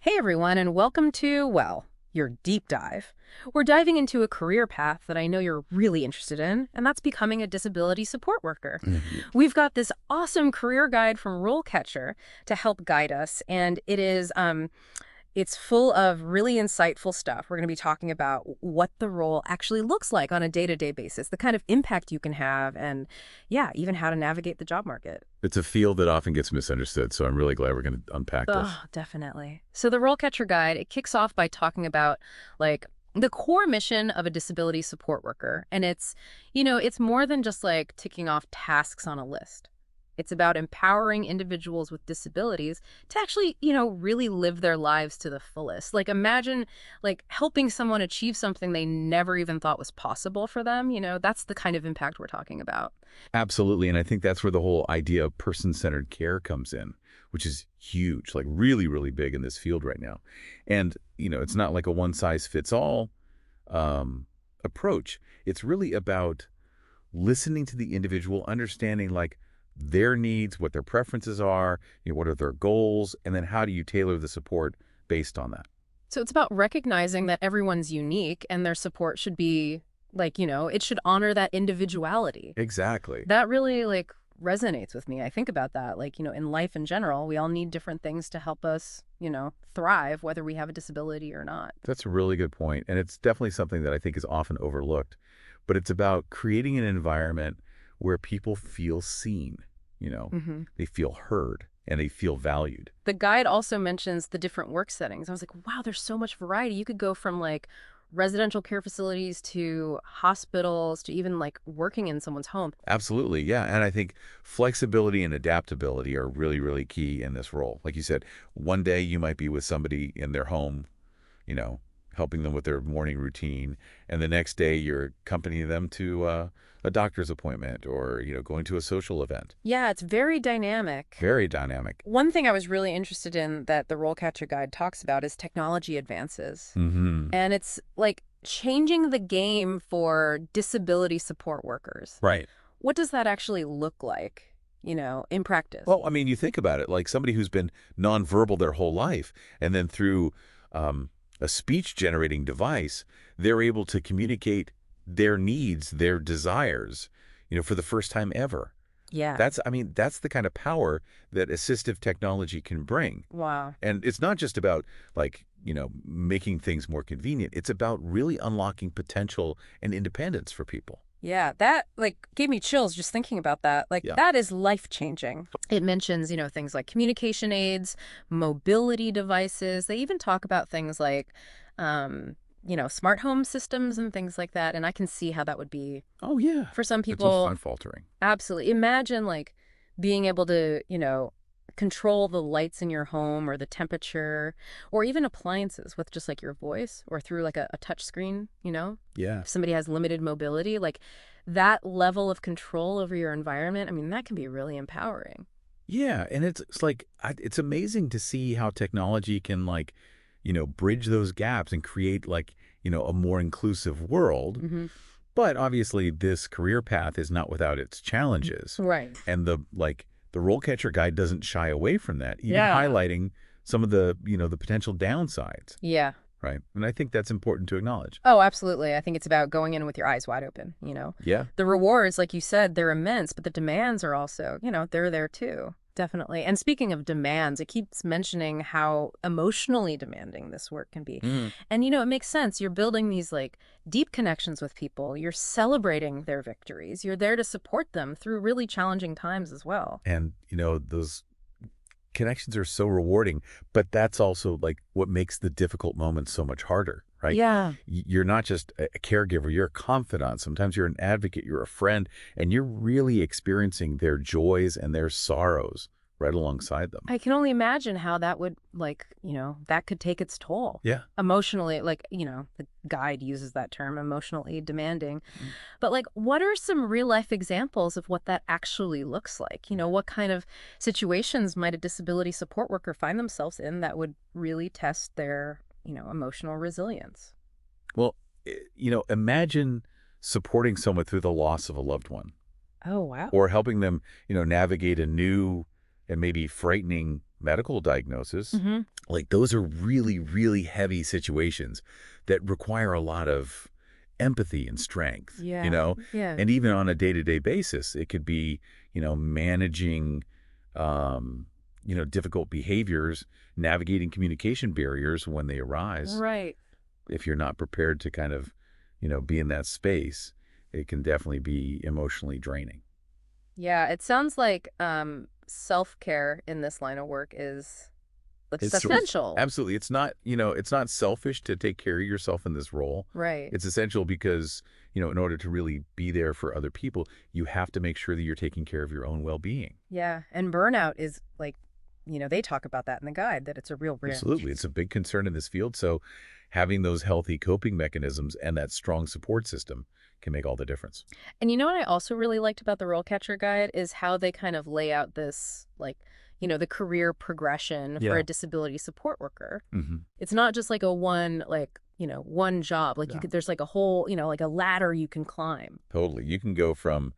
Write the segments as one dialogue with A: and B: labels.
A: Hey everyone, and welcome to, well, your deep dive. We're diving into a career path that I know you're really interested in, and that's becoming a disability support worker.
B: Mhm.
A: We've got this awesome career guide from RoleCatcher to help guide us, and it's full of really insightful stuff. We're going to be talking about what the role actually looks like on a day-to-day basis, the kind of impact you can have, and yeah, even how to navigate the job market.
B: It's a field that often gets misunderstood, so I'm really glad we're going to unpack
A: Oh,
B: this.
A: definitely. So the Role Catcher Guide, it kicks off by talking about the core mission of a disability support worker. And it's more than just like ticking off tasks on a list. It's about empowering individuals with disabilities to actually, really live their lives to the fullest. Like imagine like helping someone achieve something they never even thought was possible for them. That's the kind of impact we're talking about.
B: Absolutely, and I think that's where the whole idea of person-centered care comes in, which is huge, like really, really big in this field right now. And, it's not like a one-size-fits-all approach. It's really about listening to the individual, understanding like their needs, what their preferences are, what are their goals, and then how do you tailor the support based on that.
A: So it's about recognizing that everyone's unique and their support should be it should honor that individuality.
B: Exactly.
A: That really resonates with me. I think about that. In life in general, we all need different things to help us, thrive, whether we have a disability or not.
B: That's a really good point, and it's definitely something that I think is often overlooked. But it's about creating an environment where people feel seen,
A: hmm
B: they feel heard, and they feel valued.
A: The guide also mentions the different work settings. I was like, wow, there's so much variety. You could go from residential care facilities to hospitals to even working in someone's home.
B: Absolutely, yeah. And I think flexibility and adaptability are really, really key in this role. Like you said, one day you might be with somebody in their home, you know, helping them with their morning routine, and the next day you're accompanying them to a doctor's appointment or, going to a social event.
A: Yeah, it's very dynamic.
B: Very dynamic.
A: One thing I was really interested in that the Role Catcher Guide talks about is technology advances.
B: Mm-hmm.
A: And it's changing the game for disability support workers.
B: Right.
A: What does that actually look like, in practice?
B: Well, I mean, you think about it, like somebody who's been nonverbal their whole life, and then through a speech-generating device, they're able to communicate their needs, their desires, for the first time ever.
A: Yeah.
B: That's the kind of power that assistive technology can bring.
A: Wow.
B: And it's not just about making things more convenient. It's about really unlocking potential and independence for people.
A: Yeah, that gave me chills just thinking about that.
B: Yeah.
A: That is life-changing. It mentions, things like communication aids, mobility devices. They even talk about things like smart home systems and things like that. And I can see how that would be
B: Oh, yeah.
A: for some
B: It's just
A: people.
B: unfaltering.
A: Absolutely. Imagine being able to, control the lights in your home or the temperature or even appliances with just your voice or through a touch screen,
B: Yeah.
A: if somebody has limited mobility, that level of control over your environment, I mean, that can be really empowering.
B: Yeah, and it's like it's amazing to see how technology can bridge those gaps and create a more inclusive world.
A: hmm
B: But obviously, this career path is not without its challenges,
A: Right.
B: and the role catcher guide doesn't shy away from that, even
A: Yeah.
B: highlighting some of the potential downsides,
A: Yeah.
B: right? And I think that's important to acknowledge.
A: Oh, absolutely. I think it's about going in with your eyes wide open.
B: Yeah.
A: The rewards, like you said, they're immense, but the demands are also, they're there too. Definitely. And speaking of demands, it keeps mentioning how emotionally demanding this work can be.
B: Mm.
A: And, it makes sense. You're building these deep connections with people. You're celebrating their victories. You're there to support them through really challenging times as well.
B: And those connections are so rewarding, but that's also what makes the difficult moments so much harder, right?
A: Yeah.
B: You're not just a caregiver, you're a confidant. Sometimes you're an advocate, you're a friend, and you're really experiencing their joys and their sorrows right alongside them.
A: I can only imagine how that would, that could take its toll.
B: Yeah.
A: Emotionally, the guide uses that term, emotionally demanding. But, what are some real life examples of what that actually looks like? What kind of situations might a disability support worker find themselves in that would really test their, emotional resilience?
B: Well, imagine supporting someone through the loss of a loved one
A: Oh, wow.
B: or helping them, navigate a new and maybe frightening medical diagnosis,
A: Hmm.
B: like those are really, really heavy situations that require a lot of empathy and strength, you
A: Yeah.
B: know?
A: Yeah.
B: And even on a day-to-day basis, it could be, managing, um, difficult behaviors, navigating communication barriers when they arise.
A: Right.
B: If you're not prepared to kind of, be in that space, it can definitely be emotionally draining.
A: Yeah, it sounds like self-care in this line of work is it's
B: It's
A: essential.
B: absolutely. It's not selfish to take care of yourself in this role.
A: Right.
B: It's essential because, in order to really be there for other people, you have to make sure that you're taking care of your own well-being.
A: Yeah, and burnout is like, they talk about that in the guide that it's a real risk.
B: Absolutely. It's a big concern in this field. So having those healthy coping mechanisms and that strong support system can make all the difference.
A: And you know what I also really liked about the RoleCatcher guide is how they kind of lay out this like, the career progression for a
B: Yeah.
A: disability support worker.
B: Hmm.
A: It's not just like a one like, one job. Like you
B: Yeah.
A: could there's like a whole, like a ladder you can climb.
B: Totally. You can go from,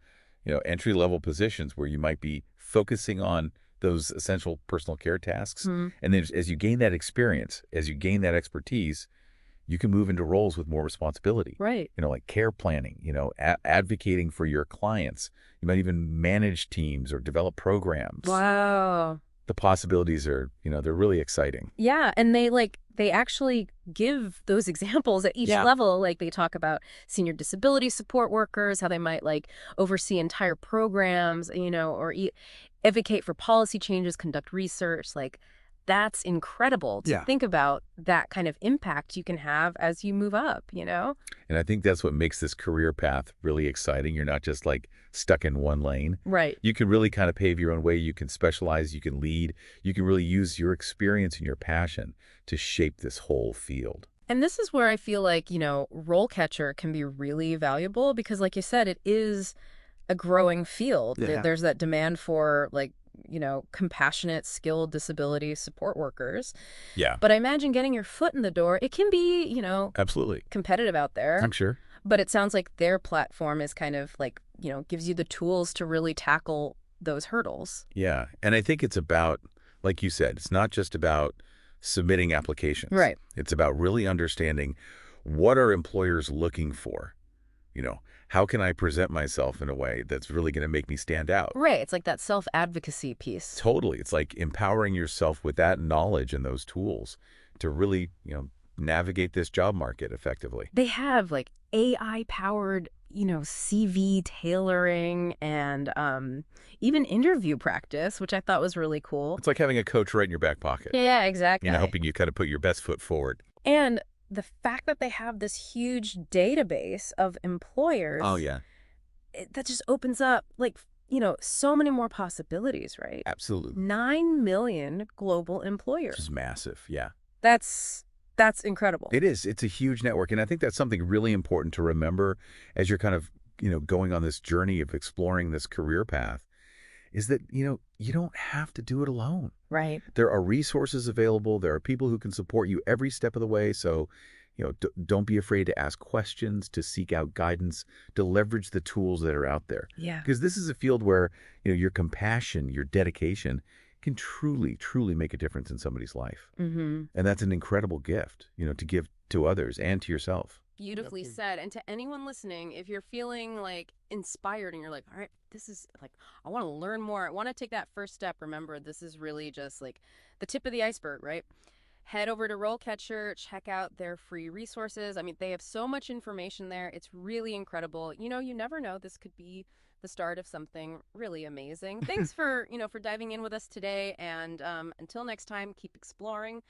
B: entry-level positions where you might be focusing on those essential personal care tasks.
A: Hmm.
B: And then as you gain that experience, as you gain that expertise, you can move into roles with more responsibility,
A: Right.
B: like care planning, advocating for your clients. You might even manage teams or develop programs.
A: Wow.
B: The possibilities are, they're really exciting.
A: Yeah, and they actually give those examples at each
B: Yeah.
A: level. Like they talk about senior disability support workers, how they might like oversee entire programs, or advocate for policy changes, conduct research. Like that's incredible to
B: Yeah.
A: think about that kind of impact you can have as you move up.
B: And I think that's what makes this career path really exciting. You're not just like stuck in one lane.
A: Right.
B: You can really kind of pave your own way. You can specialize, you can lead, you can really use your experience and your passion to shape this whole field.
A: And this is where I feel like, role catcher can be really valuable because like you said, it is a growing field.
B: Yeah.
A: There's that demand for like, compassionate, skilled disability support workers.
B: Yeah,
A: But I imagine getting your foot in the door, it can be,
B: absolutely.
A: competitive out there.
B: I'm sure.
A: But it sounds like their platform is kind of like, gives you the tools to really tackle those hurdles.
B: Yeah. And I think it's about, like you said, it's not just about submitting applications.
A: Right.
B: It's about really understanding what are employers looking for? You know, how can I present myself in a way that's really going to make me stand out?
A: Right. It's like that self-advocacy piece.
B: Totally. It's like empowering yourself with that knowledge and those tools to really, navigate this job market effectively.
A: They have like AI-powered, CV tailoring and even interview practice, which I thought was really cool.
B: It's like having a coach right in your back pocket,
A: Yeah, exactly.
B: helping you kind of put your best foot forward.
A: And the fact that they have this huge database of employers,
B: Oh, yeah.
A: that just opens up like, so many more possibilities, right?
B: Absolutely.
A: 9 million global
B: This
A: employers.
B: is massive. Yeah.
A: That's incredible.
B: It is. It's a huge network. And I think that's something really important to remember as you're kind of, going on this journey of exploring this career path is that, you don't have to do it alone.
A: Right.
B: There are resources available. There are people who can support you every step of the way. So, don't be afraid to ask questions, to seek out guidance, to leverage the tools that are out there.
A: Yeah.
B: Because this is a field where, your compassion, your dedication can truly, truly make a difference in somebody's life.
A: Mm-hmm.
B: And that's an incredible gift, to give to others and to yourself.
A: Beautifully said. And to anyone listening, if you're feeling like inspired and you're like, all right, this is like, I want to learn more. I want to take that first step. Remember, this is really just like the tip of the iceberg, right? Head over to RoleCatcher, check out their free resources. I mean, they have so much information there. It's really incredible. You never know. This could be the start of something really amazing. Thanks for diving in with us today. And until next time, keep exploring.